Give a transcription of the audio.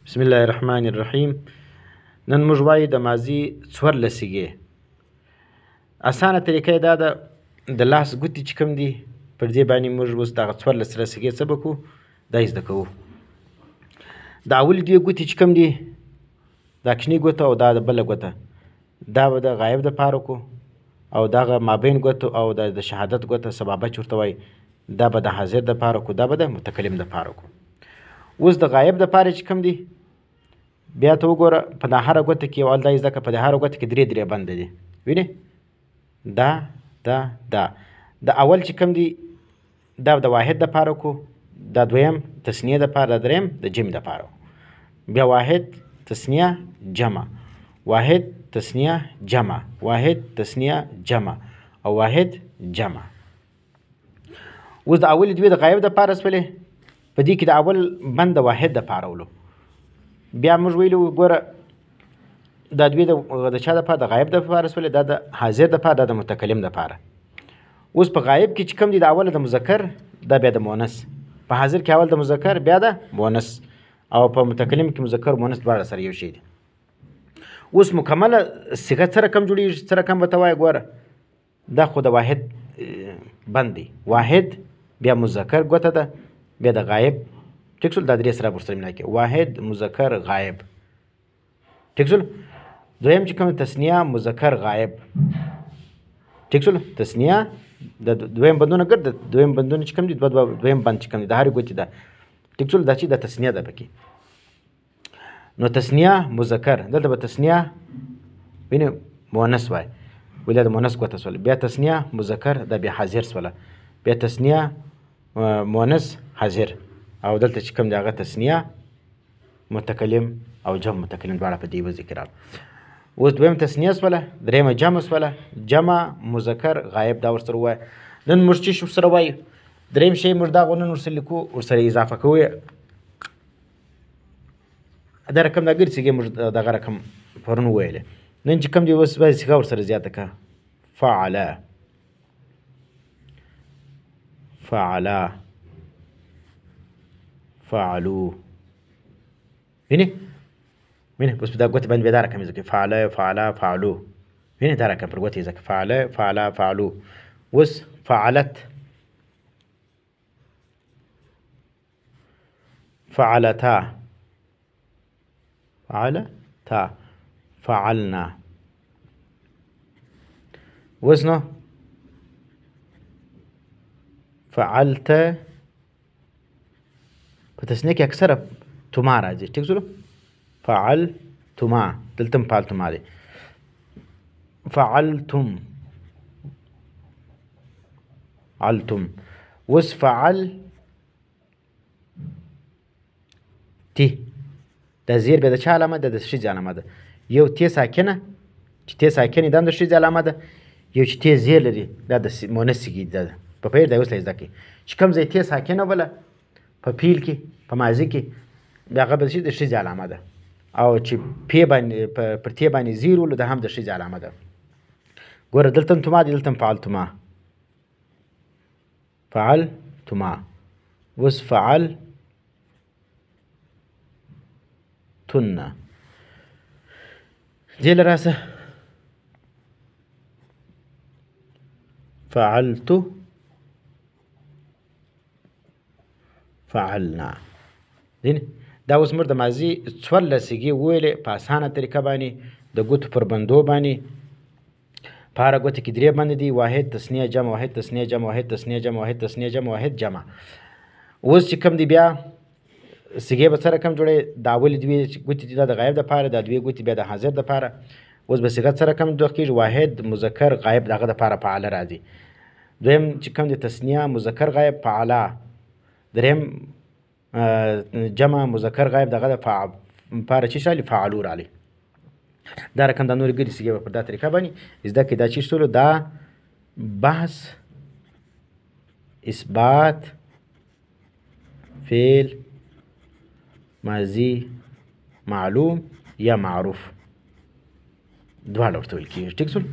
بسم الله الرحمن الرحیم. نن موږ وایو د ماضي 14 اسانه طریقه دا ده د لاس ګوتې چې کوم دي پر دې باندې موږ اوس دغه 14 لسګې څه به کوو دا زده کوو. د اول دوې ګوتې چې کوم دي دا کوچنۍ ګوته او دا د بله ګوته دا به د غایب دپاره کو او دغه مابین ګوته او د شهادت ګوته سبابه چې ورته وایي دا به د حاضر دپاره کو دا به د متکلم دپاره کو. اوس د غایب دپاره چې کوم دي بیا ته وګوره په دا هره ګوته کې اول دا زده کړه په د هره ګوته کې درې بنده دي وینې دا د اول چې کوم دي دا د واحد دپاره کو دا دویم تثنیه دپاره دا دریم د جمع دپاره بیا واحد تثنیه جمع واحد تثنیه جمع واحد تثنیه جمع او واحد جمع. اوس د اول دوی د غایب دپاره سولې په دې کې د اول بند د واحد دپاره ولو بیا موږ ویلو ګوره دا دوی د چا دپاره د غایب دپاره سولې دا د حاضر دپاره دا د متکلم دپاره. اوس په غایب کې چې کوم دي د اوله د مذکر دا بیا د مؤنث په حاضر کې اول د مذکر بیا د مؤنث او په متکلم کې مذکر مؤنث دواړه سره یو شی دي. اوس مکمله صيغه څه رقم جوړیږي څه رقم به ته وایې ګوره دا خو د واحد بند دی واحد بیا مذکر ګوته ده بیا د غایب ټیک شول دا درې سره ورسره ملا کې واحد مذکر غایب ټیک شول. دویم چې کوم تثنیه مذکر غایب ټیک شول تثنیه د دویم بندونه ګرد دویم بندونه چې کوم دي دویم بند چې کوم دي د هرې ګوتې ده ټیک شول دا چې د تثنیه ده پکې. نو تثنیه مذکر دلته به تثنیه وینې مؤنث وایي ولې د مؤنث ګوته سوله بیا تثنیه مذکر دا بیا حاضر سوله بیا تثنیه مؤنث حاضر او دلته چې کوم دی هغه تثنیه متکلم او جمع متکلم دواړه په دې یوه ذکر راغله. اوس دویم تثنیه سوله دریمه جمع سوله جمع مذکر غایب دا ورسره ووایه. نن موږ چې ورسره وایو دریم شی موږ دا نن ورسره لیکو ورسره اضافه کوو دا رقم دا ګرځېږي موږ دغه رقم پرون وویلې نن چې کوم دی اوس باید صیغه ورسره زیاته کړه فعله فعلا فعلو وینې بس په دا ګوتې باندې بیا دا رقم یې ځکه فعله فعلا فعلو وینې دا رقم پر ګوتې یې ځکه فعله فعلا فعلو. اوس فعلت فعلتا فعلتا فعلنا. اوس نو فعلت په تثنیه کې اکثره تما راځي ټیک شولو فعلتما دلته هم فعلتما دی فعلتم علتم. اوس فعلتي دا زیر بیا د چا علامه ده د ښځې علامه ده یو تی ساکنه چې تی ساکنې دا هم د ښځې علامه ده یو چې تی زیر لري دا د مؤنث صیغې ده په پیل دا اوس له زده کړئ چې کوم ځای تی ساکنه بله په پیل کې په ماضي کې بیا هغه به د ښځې علامه ده او چې پی باندې پر تی باندې زیر ولو دا هم د ښځې علامه ده. ګوره دلته هم تما دي دلته هم فعلتما فعلتما. اوس فعلتن دې له راسه فعلت فعلنا دا اوس موږ د ماضي 14 صیغې وویلې په اسانه طریقه باندې د ګوتو پر بندو باندې په هره ګوته کې درې بندې دي واحد تثنیه جمع واحد تثنیه جمع واحد تثنیه جمع واحد تثنیه جمع واحد جمع. اوس چې کوم دي بیا صیغې به څه رقم جوړوي د اولې دوې ګوتې دي دا د غایب دپاره دا دوې ګوتې بیا د حاضر دپاره. اوس به صیغه څه رقم جوړ کېږي واحد مذکر غایب د هغه دپاره فعله راځي دویم چې کوم دی تثنیه مذکر غایب فعلا دریم جمع مذکر غایب دغه دپاره چې راغلي فعلو راغلي. دا رقم دا نورې ګرې صیغې به په دا طریقه باندې زده کړئ. دا چې شولو دا بحث اثبات فعل ماضي معلوم یا معروف دواړه ورته ویل کېږي ټیک شول.